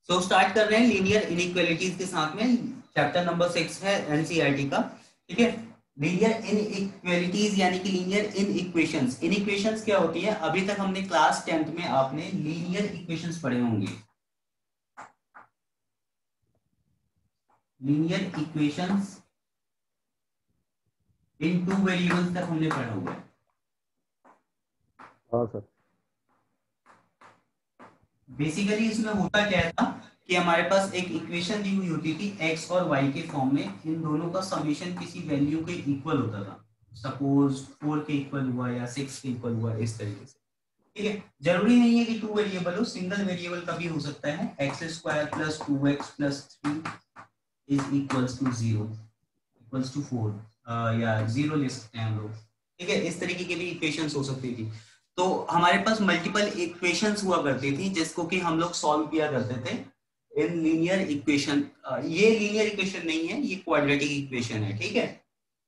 तो स्टार्ट कर रहे हैं लीनियर इनइक्वालिटीज के साथ में। चैप्टर नंबर 6 है एनसीईआरटी का। ठीक है, लीनियर इनइक्वालिटीज यानी कि लीनियर इन इक्वेशंस। इन इक्वेशंस क्या होती है? अभी तक हमने क्लास 10th में आपने लीनियर इक्वेशंस पढ़े होंगे। लीनियर इक्वेशंस इन टू वेरिएबल्स तक हमने पढ़ा हुआ है। हाँ सर। बेसिकली इसमें होता क्या था कि हमारे पास एक इक्वेशन दी हुई होती थी x और y के फॉर्म में। इन दोनों का समेशन किसी वैल्यू के इक्वल होता था। सपोज 4 के इक्वल हुआ या 6 के इक्वल हुआ, इस तरीके से। ठीक है, जरूरी नहीं है कि 2 वेरिएबल हो, सिंगल वेरिएबल का भी हो सकता है। x² + 2x + 3 is equals to 0 equals to 4 या 0 ले सकते हैं हम लोग। ठीक है, इस तरीके की भी इक्वेशंस हो सकती थी। तो हमारे पास मल्टीपल इक्वेशंस हुआ करती थी जिसको कि हम लोग सॉल्व किया करते थे इन लीनियर इक्वेशन। ये लीनियर इक्वेशन नहीं है, ये क्वाड्रेटिक इक्वेशन है। ठीक है,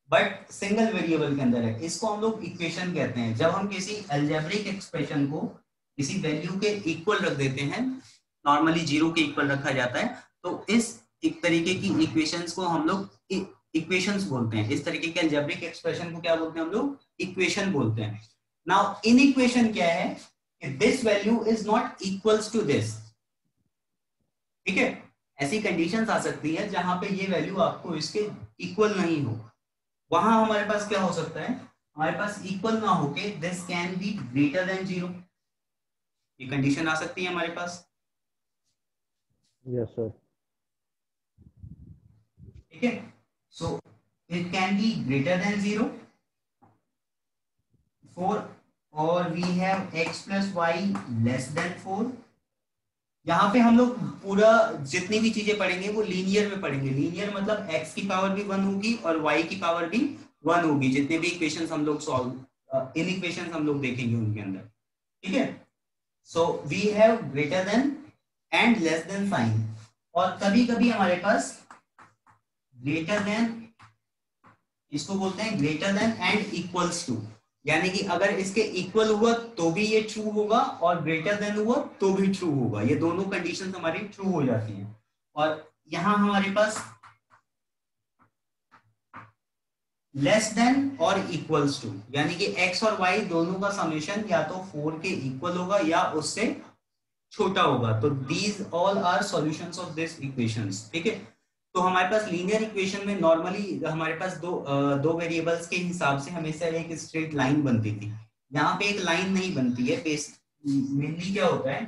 बट सिंगल वेरिएबल के अंदर है। इसको हम लोग इक्वेशन कहते हैं जब हम किसी अलजेब्रिक एक्सप्रेशन को किसी वैल्यू के इक्वल रख देते हैं। नॉर्मली 0 के इक्वल रखा जाता है, तो इस एक तरीके की इक्वेशंस को हम लोग इक्वेशंस बोलते हैं। इस तरीके के अलजेब्रिक एक्सप्रेशन को क्या बोलते हैं हम लोग? इक्वेशन बोलते हैं। नाउ इन इक्वेशन क्या है कि this value is not equals to this. ठीक है, ऐसी कंडीशंस आ सकती है जहां पे ये वैल्यू आपको इसके इक्वल नहीं हो। वहां हमारे पास क्या हो सकता है? हमारे पास इक्वल ना होके this can be greater than 0, ये कंडीशन आ सकती है हमारे पास। Yes sir. ठीक है, so it can be greater than 0 4 और we have x + y less than 4। यहाँ पे हम लोग पूरा जितनी भी चीजें पढ़ेंगे वो लीनियर में पढ़ेंगे। लीनियर मतलब x की पावर भी 1 होगी और y की पावर भी 1 होगी। जितने भी इक्वेशंस हम लोग सॉल्व इन इक्वेशंस हम लोग देखेंगे उनके अंदर। ठीक है, so we have greater than and less than sign. और कभी कभी हमारे पास ग्रेटर देन, इसको बोलते हैं greater than and equals to. यानी कि अगर इसके इक्वल हुआ तो भी ये ट्रू होगा और ग्रेटर देन हुआ तो भी ट्रू होगा। ये दोनों कंडीशंस हमारी ट्रू हो जाती हैं। और यहां हमारे पास लेस देन और इक्वल्स टू, यानी कि x और y दोनों का समेशन या तो 4 के इक्वल होगा या उससे छोटा होगा। तो these all are solutions of this equations. ठीक है, तो हमारे पास लीनियर इक्वेशन में नॉर्मली हमारे पास दो वेरिएबल्स के हिसाब से हमेशा एक स्ट्रेट लाइन बनती थी। यहाँ पे एक लाइन नहीं बनती है। मेनली क्या होता है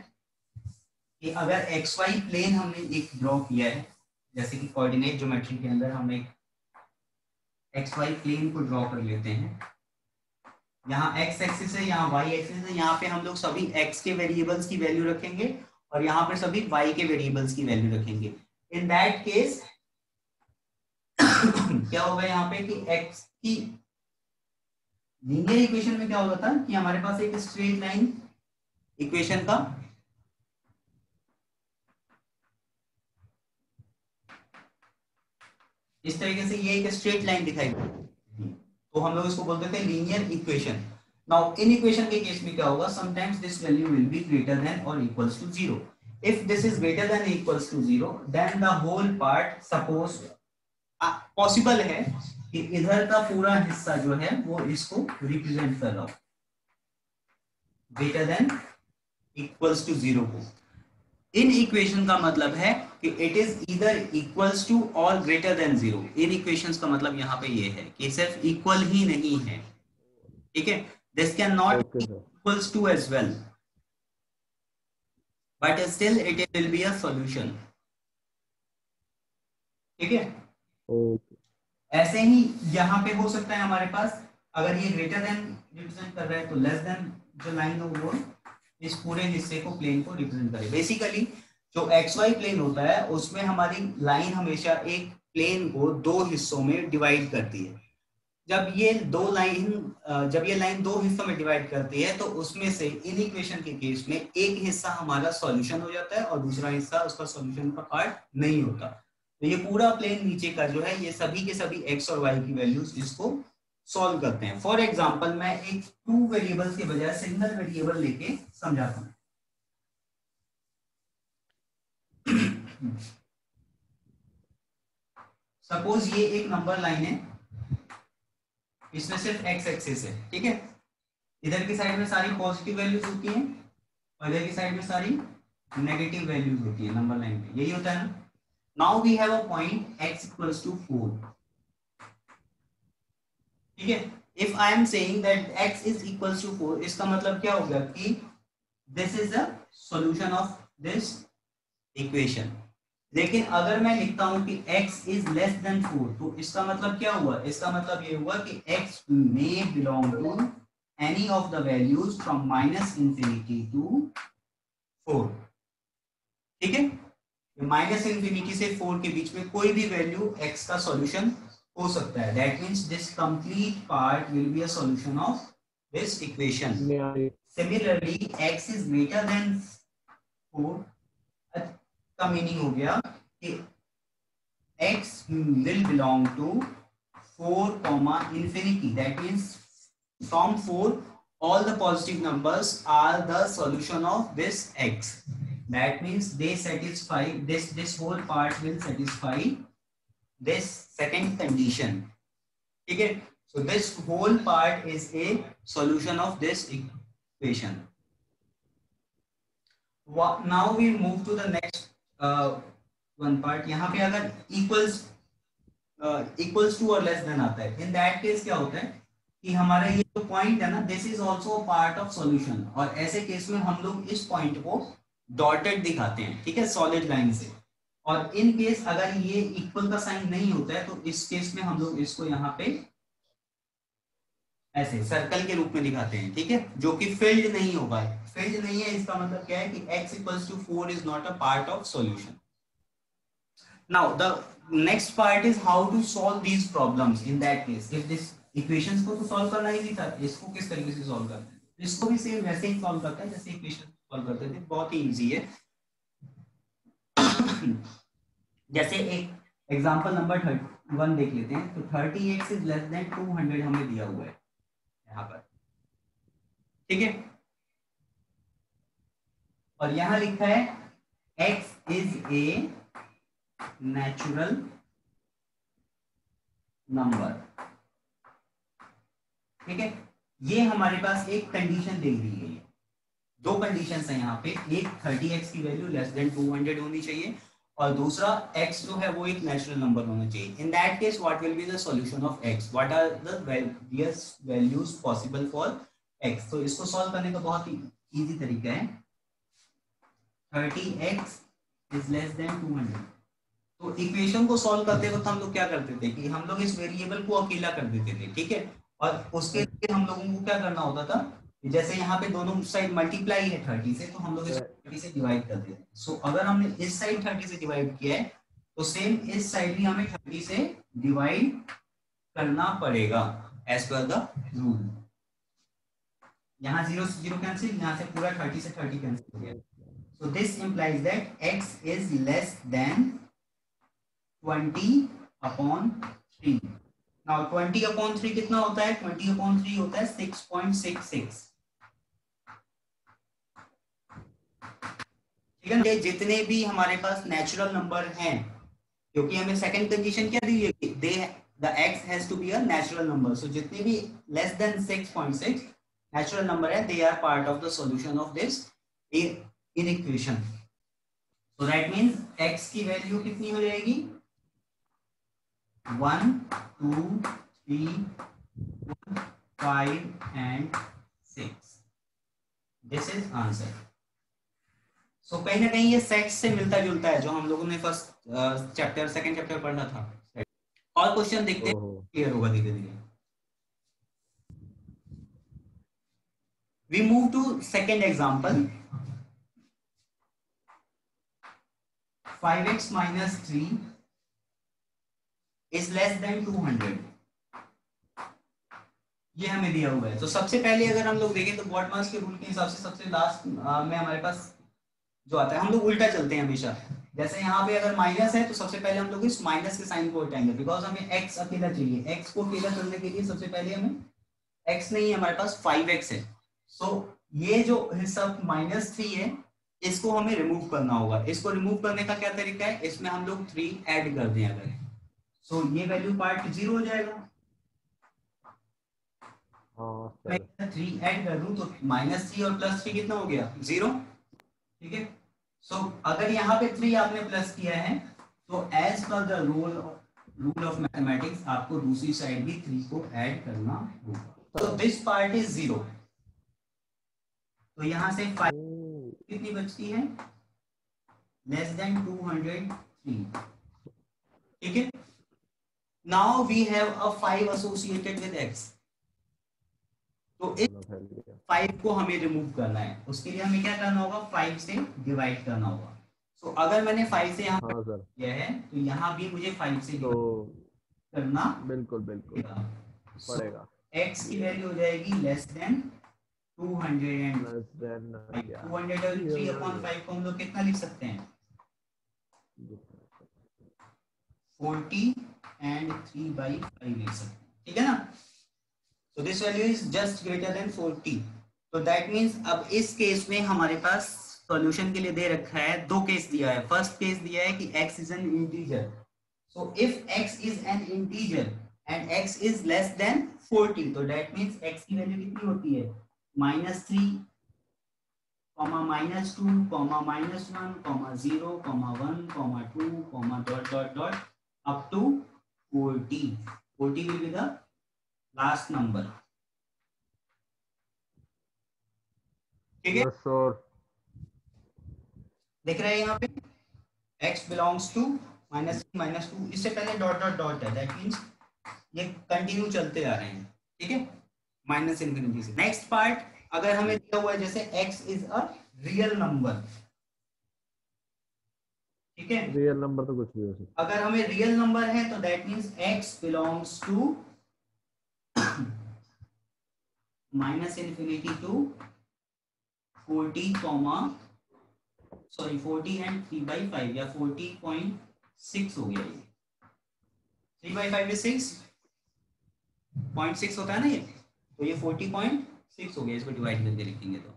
कि अगर एक्स वाई प्लेन हमने एक ड्रॉ किया है, जैसे कि कोऑर्डिनेट ज्योमेट्री के अंदर हम एक एक्स वाई प्लेन को ड्रॉ कर लेते हैं। यहाँ एक्स एक्सिस है, यहाँ वाई एक्सिस है। यहाँ पे हम लोग सभी एक्स के वेरिएबल्स की वैल्यू रखेंगे और यहाँ पे सभी वाई के वेरिएबल्स की वैल्यू रखेंगे। इन दैट केस क्या होगा यहाँ पे कि x की लीनियर इक्वेशन में क्या होता था कि हमारे पास एक स्ट्रेट लाइन इक्वेशन का इस तरीके से ये एक स्ट्रेट लाइन दिखाई देती, तो हम लोग इसको बोलते थे linear equation. Now inequation के केस में क्या होगा? Sometimes this value will be greater than और equals to 0। If this is greater than equals to 0 then the whole part, suppose possible है कि इधर का पूरा हिस्सा जो है वो इसको रिप्रेजेंट कर रहा हो ग्रेटर देन इक्वल्स टू 0 को। इन इक्वेशन का मतलब है कि it is either equals to और ग्रेटर देन 0। इन इक्वेशंस का मतलब यहाँ पे ये है कि सिर्फ इक्वल ही नहीं है। ठीक है, this can not okay sir. Equals to as well, but still it will be a solution. ठीक है, ओके। ऐसे ही यहाँ पे हो सकता है हमारे पास, अगर ये ग्रेटर देन रिप्रेजेंट कर रहा है तो लेस देन जो लाइन हो वो इस पूरे हिस्से को, प्लेन को रिप्रेजेंट करे। बेसिकली जो एक्स वाई प्लेन होता है उसमें हमारी लाइन हमेशा एक प्लेन को दो हिस्सों में डिवाइड करती है। जब ये लाइन दो हिस्सों में डिवाइड करती है तो उसमें से इन इक्वेशन के केस में एक हिस्सा हमारा सॉल्यूशन हो जाता है और दूसरा हिस्सा उसका सॉल्यूशन का पार्ट नहीं होता। तो ये पूरा प्लेन नीचे का जो है ये सभी के सभी एक्स और वाई की वैल्यूज इसको सॉल्व करते हैं। फॉर एग्जांपल मैं एक 2 वेरिएबल्स के बजाय सिंगल वेरिएबल लेके समझाता हूँ। सपोज ये एक नंबर लाइन है, इसमें सिर्फ एक्स एक्सिस है, ठीक है। इधर की साइड में सारी पॉजिटिव वैल्यूज होती हैं और इधर की साइड में सारी नेगेटिव वैल्यूज होती है नंबर लाइन पे, यही होता है ना। Now we have a point x equals to 4, ठीक है। If I am saying that x is equals to 4, इसका मतलब क्या होगा कि this is the solution of this equation. लेकिन अगर मैं लिखता हूं कि x इज लेस देन 4, तो इसका मतलब क्या हुआ, इसका मतलब ये हुआ कि x may belong to any of the values from minus infinity to 4, ठीक है। माइनस इंफिनिटी से 4 के बीच में कोई भी वैल्यू x का सॉल्यूशन हो सकता है। That means this complete part will be a solution of this equation. Similarly x is greater then 4 का मीनिंग हो गया कि x will belong to 4 comma infinity. That means from 4 all the positive numbers are the solution of this x. That means they satisfy this whole part will satisfy this second condition, ठीक है। So this whole part is a solution of this equation. Now we move to the next one part. यहाँ पे अगर equals to और less than आता है, इन that case क्या होता है कि हमारा ये जो पॉइंट है ना, this is also part of solution, और ऐसे केस में हम लोग इस पॉइंट को डॉटेड दिखाते हैं, ठीक है, सॉलिड लाइन से। और इन केस अगर ये इक्वल का साइन नहीं होता है तो इस केस में हम लोग इसको यहाँ पे ऐसे सर्कल के रूप में दिखाते हैं, ठीक है, जो कि फिल्ड नहीं होगा। फिल्ड नहीं है इसका मतलब क्या है कि x equals to 4 is not a part of solution. Now the next part is how to solve these problems in that case. If this equations को तो सॉल्व करना इजी था, इसको किस तरीके से सॉल्व करते हैं, इसको भी सेम वैसे ही सॉल्व करते हैं जैसे इक्वेशन सॉल्व करते थे, बहुत ही इजी है। जैसे एक एग्जांपल नंबर 1 देख लेते हैं। तो 30x इज लेस देन 200 हमें दिया हुआ है यहाँ पर, ठीक है। और यहां लिखा है x is a natural number, ठीक है। ये हमारे पास एक कंडीशन दे दी गई है, दो कंडीशंस है यहाँ पे, एक 30x की वैल्यू लेस देन 200 होनी चाहिए और दूसरा x जो है वो एक नेचुरल नंबर होना चाहिए। In that case what will be the solution of x, what are the various values possible for x। तो इसको सॉल्व करने का बहुत ही इजी तरीका है, 30x इज लेस देन 200। तो इक्वेशन को सॉल्व करते वक्त हम लोग क्या करते थे कि हम लोग इस वेरिएबल को अकेला कर देते थे, ठीक है। और उसके लिए हम लोगों को क्या करना होता था, जैसे यहाँ पे दोनों साइड मल्टीप्लाई है 30 से, तो हम लोग इसको 30 से डिवाइड कर देते हैं। सो अगर हमने इस साइड 30 से डिवाइड किया है तो सेम इस साइड भी हमें 30 से डिवाइड करना पड़ेगा एज पर द रूल। यहाँ 0 से 0 कैंसिल, यहाँ से पूरा 30 से 30 कैंसिल हो गया। So this implies that x is less than 20/3. Now 20/3 कितना होता है? 20/3 होता है 6.66, ठीक है ना। जितने भी हमारे पास नेचुरल नंबर हैं, क्योंकि हमें सेकंड कंडीशन क्या दी है, they the x has to be a natural number. So जितने भी लेस देन 6.6 नेचुरल नंबर है, they are part of the solution of this inequation. So that means x की वैल्यू कितनी हो जाएगी, 1 2 3 4 5 and 6। This is answer. So कहीं ना कहीं ये सेक्स से मिलता जुलता है जो हम लोगों ने फर्स्ट चैप्टर सेकंड चैप्टर पढ़ना था। और क्वेश्चन देखते हैं, क्लियर होगा धीरे धीरे। We move to second example. 5x minus 3 is less than 200, ये हमें दिया हुआ है। तो सबसे पहले अगर हम लोग देखें तो बॉटमास के रूल के हिसाब से सबसे लास्ट में हमारे पास जो आता है, हम लोग उल्टा चलते हैं हमेशा। जैसे यहाँ पे अगर माइनस है तो सबसे पहले हम लोग इस माइनस के साइन को हटाएंगे, बिकॉज हमें x अकेला चाहिए। x को अकेला करने के लिए सबसे पहले हमें x नहीं है, हमारे पास 5x है। सो ये जो हिस्सा -3 है इसको हमें रिमूव करना होगा। इसको रिमूव करने का क्या तरीका है, इसमें हम लोग 3 ऐड कर दें अगर, सो ये वैल्यू पार्ट 0 हो जाएगा। हाँ मैं सर। 3 ऐड कर दूं तो -3 और +3 कितना हो गया, 0। ठीक है, सो अगर यहाँ पे 3 आपने प्लस किया है तो as per the rule of mathematics आपको दूसरी साइड भी 3 को ऐड करना होगा। तो दिस पार्ट इज 0, तो यहाँ से 5 ओ, कितनी बचती है, <<203। ठीक है, now we have a 5 associated with x, तो इस चलो फैल गया। 5 को हमें रिमूव करना है। उसके लिए हमें क्या करना होगा, 5 से डिवाइड करना होगा। सो अगर मैंने 5 से यहाँ हाँ सर। किया है तो यहाँ भी मुझे 5 से तो डिवाइड करना बिल्कुल बिल्कुल पड़ेगा। सो पड़ेगा। x की वैल्यू हो जाएगी <<203। लेस देन क्या? 203/5 को हम लोग कितना लिख सकते हैं, 40 एंड 3/5 लिख सकते हैं। ठीक है ना, so this value is just greater than 40, तो that means अब इस केस में हमारे पास सॉल्यूशन के लिए दे रखा है, दो केस दिया है। फर्स्ट केस दिया है कि x is an integer, so if x is an integer and x is less than 40, तो that means x की वैल्यू कितनी होती है, -3, -2, -1, 0, 1, 2, dot dot dot up to 40. 40 will be the last number. ठीक है, यस सर। देख रहे हैं यहाँ पे x belongs to -2, इससे पहले डॉट डॉट डॉट है, दैट मींस ये कंटिन्यू चलते आ रहे हैं। ठीक है, माइनस इन्फिनिटी से। नेक्स्ट पार्ट, अगर हमें दिया हुआ है जैसे x is a real number, ठीक है, रियल नंबर तो कुछ भी हो सकता अगर हमें रियल नंबर है तो that means x belongs to -infinity to 40 40 and 3/5 या 40.6 हो गया ये, 3/5 में 6.6 होता है ना ये, तो ये 40.6 हो गया, इसको डिवाइड करके लिखेंगे तो।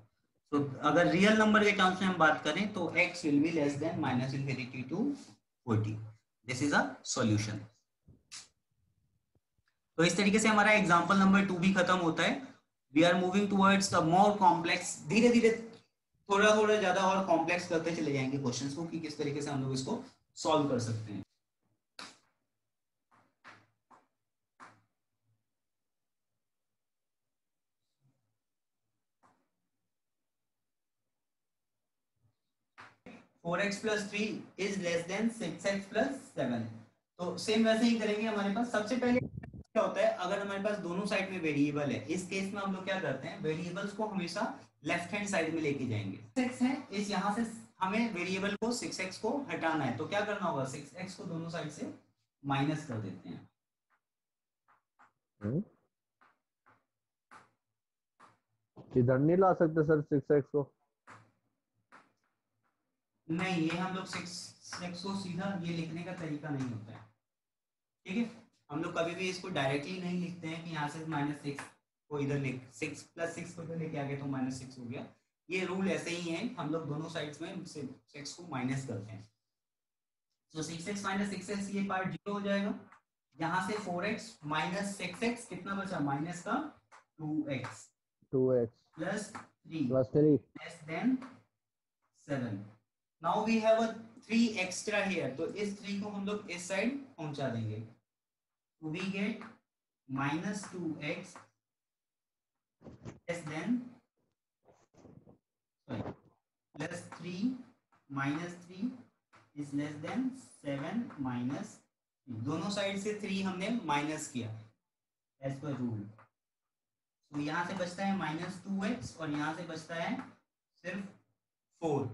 तो अगर रियल नंबर के टर्म्स में हम बात करें तो x will be less than -infinity to 40। This is a solution. तो इस तरीके से हमारा एग्जांपल नंबर 2 भी खत्म होता है। We are moving towards the more complex, धीरे धीरे थोड़ा थोड़ा ज्यादा और कॉम्प्लेक्स करते चले जाएंगे क्वेश्चंस को कि किस तरीके से हम लोग इसको सॉल्व कर सकते हैं। 4x plus 3 is less than 6x plus 7। तो सेम वैसे ही करेंगे। हमारे पास सबसे पहले क्या होता है, अगर हमारे पास दोनों साइड में वेरिएबल है, इस केस में हम लोग क्या करते हैं, वेरिएबल्स को हमेशा लेफ्ट हैंड साइड में लेके जाएंगे। 6 है, इस यहाँ से हमें वेरिएबल को 6x को हटाना है, तो क्या करना होगा, 6x को दोनों साइड से माइनस कर देते हैं। है। इधर नहीं ला सकते सर 6x को? नहीं, ये हम लोग 6x को सीधा ये लिखने का तरीका नहीं होता है। ठीक है, हम लोग कभी भी इसको डायरेक्टली नहीं लिखते हैं कि यहाँ से -6 को इधर लिख, 6 + 6 को इधर लेके आ गए तो -6 हो गया। ये रूल ऐसे ही है, हम लोग दोनों साइड्स में 6 को माइनस करते हैं। तो 6x - 6x ये पार्ट 0 हो जाएगा। यहाँ से 4x - 6x कितना बचा, माइनस का 2x 2x plus 3 plus 3। Less than 7। Now we have a 3 extra here, तो इस 3 को हम लोग इस साइड पहुंचा देंगे। We get -2x less than, sorry, +3 -3 is less than 7 minus, दोनों साइड से 3 हमने माइनस किया एज पर रूल। तो यहाँ से बचता है -2x और यहाँ से बचता है सिर्फ 4।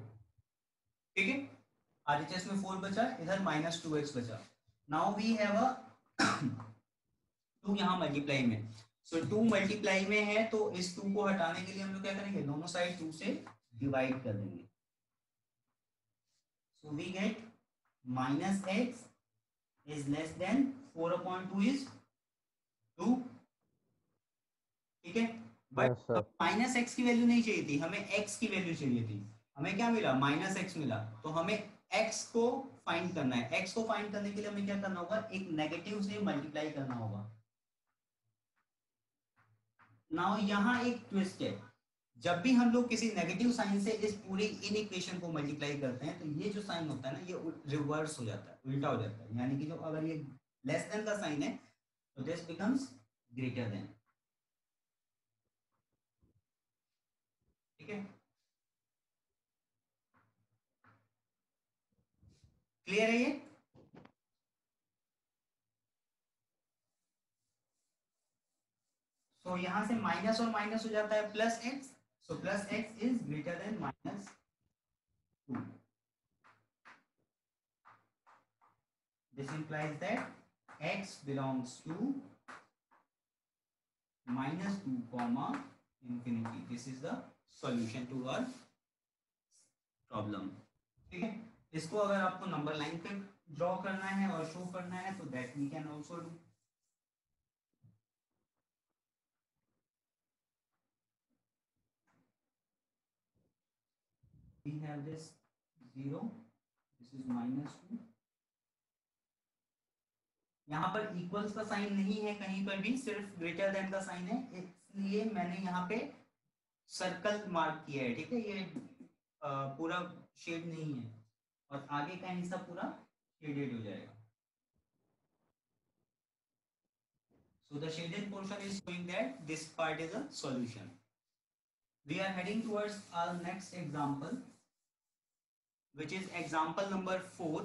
ठीक है, RHS में 4 बचा, इधर -2x बचा। नाउ वी हैव अ 2 यहाँ मल्टीप्लाई में, सो 2 मल्टीप्लाई में है तो इस 2 को हटाने के लिए हम लोग क्या करेंगे, दोनों साइड 2 से डिवाइड कर देंगे। So we get -x is less than 4/2 is 2। ठीक है, बट यस सर। -x की वैल्यू नहीं चाहिए थी, हमें x की वैल्यू चाहिए थी। हमें क्या मिला, माइनस एक्स मिला। तो हमें एक्स को फाइंड करना है। एक्स को फाइंड करने के लिए हमें क्या करना होगा, एक नेगेटिव से मल्टीप्लाई करना होगा। नाउ यहाँ एक ट्विस्ट है, जब भी हम लोग किसी नेगेटिव साइन से इस पूरी इन इक्वेशन को मल्टीप्लाई करते हैं तो ये जो साइन होता है ना, ये रिवर्स हो जाता है, उल्टा हो जाता है। यानी कि जो अगर ये लेस देन का साइन है तो दिस बिकम्स ग्रेटर देन। ठीक है, क्लियर है ये? सो यहां से माइनस और माइनस हो जाता है plus x. So plus x is greater then minus 2। This implies that x belongs to minus 2 comma infinity. This is the solution to our problem. ठीक है, इसको अगर आपको नंबर लाइन पे ड्रॉ करना है और शो करना है तो that we can also do. We have this 0, this is -2। यहाँ पर इक्वल्स का साइन नहीं है कहीं पर भी, सिर्फ ग्रेटर देन का साइन है, इसलिए मैंने यहाँ पे सर्कल मार्क किया है। ठीक है, ये पूरा शेड नहीं है और आगे का हिस्सा पूरा शेडेड हो जाएगा। So the shaded portion is showing that this part is a solution. We are heading towards our next example, which is example number 4.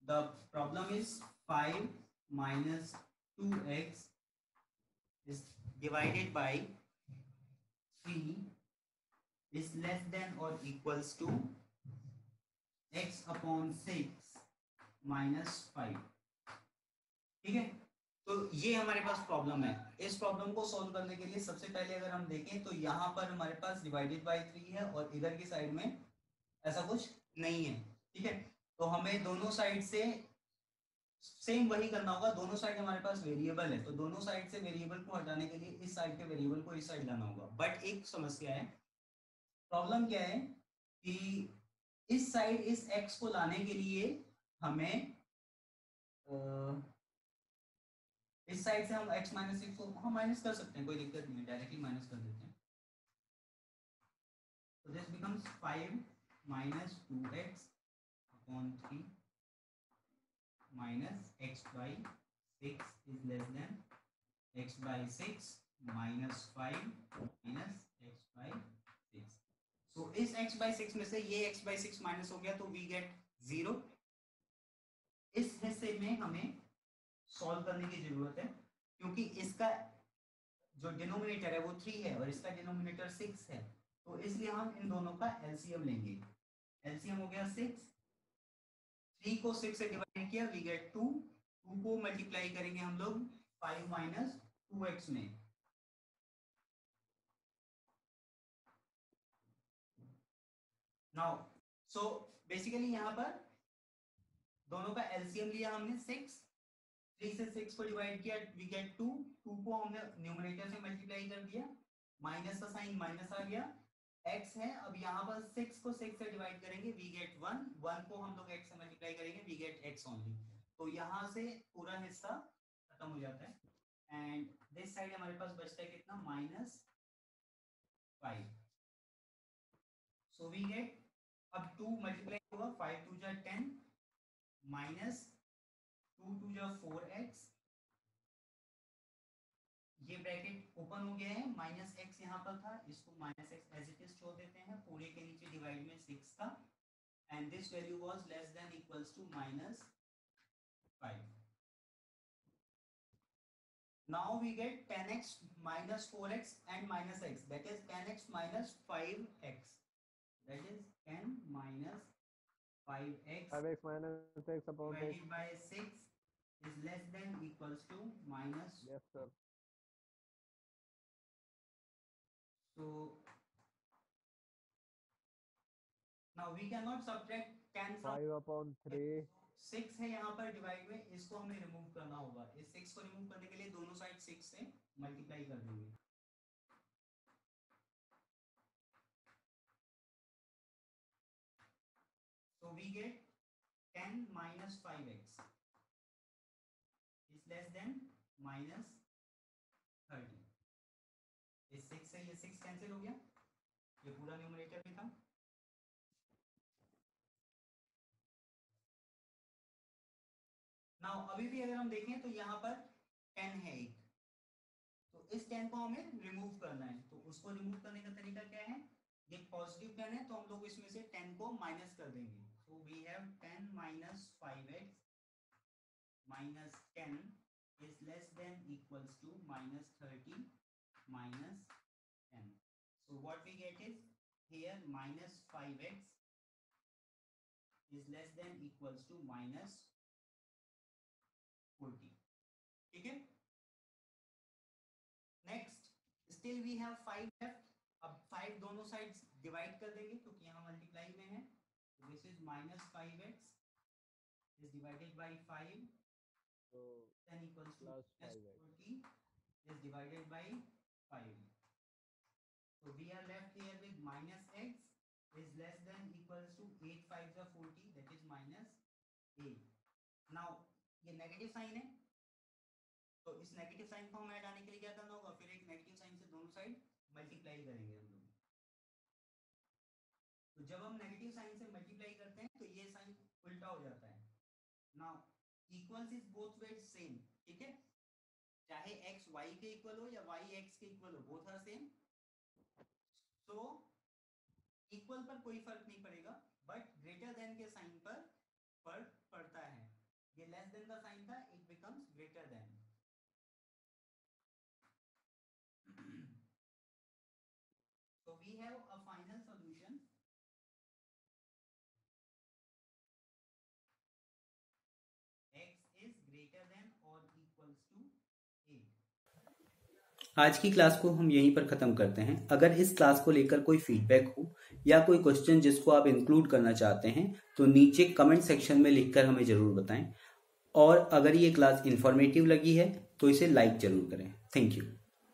The problem is 5 minus 2x is divided by 3 is less than or equals to x upon 6 minus 5। ठीक है, तो ये हमारे पास problem है। इस problem को solve करने के लिए सबसे पहले अगर हम देखें तो यहाँ पर हमारे पास डिवाइडेड बाय 3 है और इधर की साइड में ऐसा कुछ नहीं है। ठीक है, तो हमें दोनों साइड से सेम वही करना होगा। दोनों साइड हमारे पास वेरिएबल है, तो दोनों साइड से वेरिएबल को हटाने के लिए इस साइड के वेरिएबल को इस साइड लाना होगा। बट एक समस्या है, प्रॉब्लम क्या है कि इस साइड इस x को लाने के लिए हमें इस साइड से हम x माइनस 6 को हम माइनस कर सकते हैं, कोई दिक्कत नहीं है, डायरेक्टली माइनस कर देते हैं। तो this becomes 5 minus 2x upon 3 minus x by 6 is less than x by 6 minus 5 minus x by 6। So इस x by 6 में से ये x by 6 माइनस हो गया तो we get 0। इस हिस्से में हमें सॉल्व करने की जरूरत है क्योंकि इसका जो डिनोमिनेटर है वो 3 है और इसका डिनोमिनेटर 6 है, तो इसलिए हम इन दोनों का एलसीएम लेंगे। एलसीएम हो गया 6, 3 को 6 से डिवाइड किया वी गेट 2, 2 को मल्टीप्लाई करेंगे हम लोग 5 माइनस 2x में। नाउ सो बेसिकली यहाँ पर दोनों का एलसीएम लिया हमने 6, 3 से 6 को डिवाइड किया वी गेट 2, 2 को हमने न्यूमरेटर से मल्टीप्लाई कर दिया, माइनस का साइन माइनस आ गया, x है। अब यहाँ पर 6 को 6 से डिवाइड करेंगे वी गेट 1, 1 को हम लोग x से मल्टीप्लाई करेंगे वी गेट x ओनली। तो यहाँ से पूरा हिस्सा खत्म हो जाता है एंड दिस साइड हमारे पास बचता है कितना, -5। सो वी गेट, अब 2 मल्टीप्लाई होगा 5 2 जा 10 माइनस 2 2 जा 4x, ये ब्रैकेट ओपन हो गया है, माइनस एक्स यहाँ पर था, इसको minus x as it is छोड़ देते हैं, पूरे के नीचे डिवाइड में 6 था and this value was less than equals to -5। Now we get 10x minus 4x and minus x, that is 10x minus 5x, that is 10 minus 5x 5x minus x upon 6. divided by 6 is less than equals to minus। Yes, sir. So now we cannot subtract 10 from 5 upon 3. 6 है यहाँ पर divide में, इसको हमें remove करना होगा। इस 6 को रिमूव करने के लिए दोनों साइड 6 से मल्टीप्लाई कर देंगे। we get 10 minus 5x is less than minus 30. इस 6 से ये 6 कैंसिल हो गया, ये पूरा न्यूमरेटर में था। नाउ अभी भी अगर हम देखें तो यहाँ पर 10 है एक, तो इस 10 को हमें रिमूव करना है। तो उसको रिमूव करने का तरीका क्या है, ये पॉजिटिव 10 है तो हम लोग इसमें से 10 को माइनस कर देंगे। So we have 10 minus 5x minus 10 is less than equals to minus 30 minus 10. So what we get is here minus 5x is less than equals to minus 40. ठीक है, next still we have 5 left. अब 5 दोनों sides divide कर देंगे क्योंकि यहाँ multiply में है। This is minus 5x is divided by 5, so 10 equals to plus 40 is divided by 5. So we are left here with minus x is less than equals to 8 5s are 40, that is minus 8. Now ये negative sign है, तो इस negative sign को हमें हटाने के लिए क्या करना होगा, फिर एक नेगेटिव साइन से दोनों साइड मल्टीप्लाई करेंगे हम लोग। तो जब हम नेगेटिव साइन से मल्टीप्लाई करते हैं तो ये साइन उल्टा हो जाता है। Now equals is both ways same, ठीक है, चाहे x y के इक्वल हो या y x के इक्वल हो, both are same. So equal पर कोई फर्क नहीं पड़ेगा, बट ग्रेटर देन के साइन पर फर्क पड़ता है। ये लेस देन का साइन था, it becomes greater than. So we have a final solution x is greater than or equals to 8। आज की क्लास को हम यहीं पर ख़त्म करते हैं। अगर इस क्लास को लेकर कोई फीडबैक हो या कोई क्वेश्चन जिसको आप इंक्लूड करना चाहते हैं तो नीचे कमेंट सेक्शन में लिखकर हमें ज़रूर बताएं। और अगर ये क्लास इन्फॉर्मेटिव लगी है तो इसे लाइक ज़रूर करें। Thank you.